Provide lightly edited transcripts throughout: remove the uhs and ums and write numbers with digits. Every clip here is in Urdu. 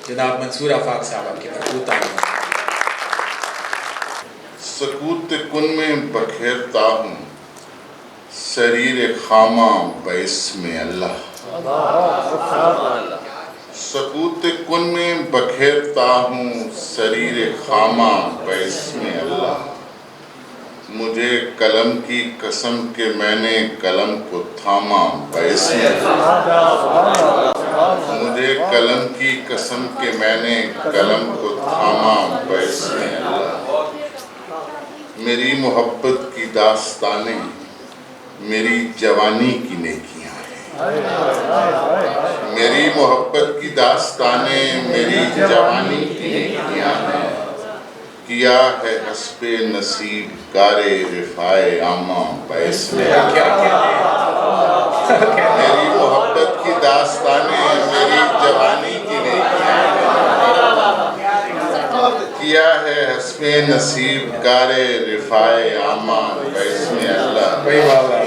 جناب منصور آفاق صاحب آپ کی بھرپور تعریف۔ سکوت کن میں بکھیرتا ہوں سریر خامہ باسم اللہ۔ سکوت کن میں بکھیرتا ہوں سریر خامہ باسم اللہ۔ مجھے قلم کی قسم کہ میں نے قلم کو تھاما باسم اللہ۔ مجھے قلم کی قسم کہ میں نے قلم کو تھاما باسم اللہ۔ میری محبت کی داستانیں میری جوانی کی نیکیاں ہیں۔ میری محبت کی داستانیں میری جوانی کی نیکیاں ہیں۔ کیا ہے حسب نصیب کار رفائے عامہ باسم اللہ۔ میری محبت کی داستانیں میری جوانی کی نیکیاں ہیں۔ کیا ہے حسب نصیب کار رفائے عامہ باسم اللہ۔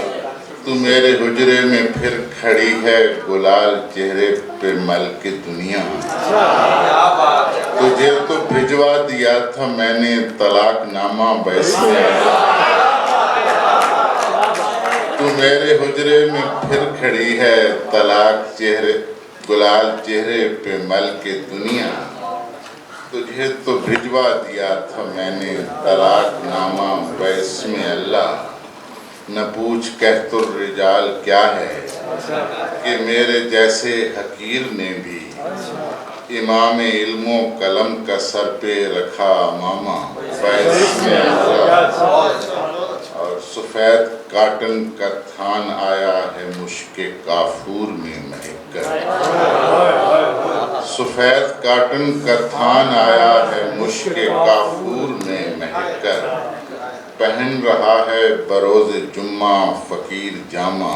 تو میرے حجرے میں پھر کھڑی ہے گلال چہرے پہ مل کے دنیا۔ تجھے تو بھجوا دیا تھا میں نے طلاق نامہ باسم اللہ۔ تو میرے حجرے میں پھر کھڑی ہے طلاق گلال چہرے پہ مل کے دنیا۔ تجھے تو بھجوا دیا تھا میں نے طلاق نامہ باسم اللہ۔ نہ پوچھ کہت الرجال کیا ہے کہ میرے جیسے حقیر نے بھی امام علم و قلم کا سر پہ رکھا امامہ باسم اللہ۔ اور سفید کاٹن کا تھان آیا ہے مشک کافور میں مہک کر۔ سفید کاٹن کا تھان آیا ہے مشک کافور میں مہک کر۔ پہن رہا ہے بروز جمعہ فقیر جامہ۔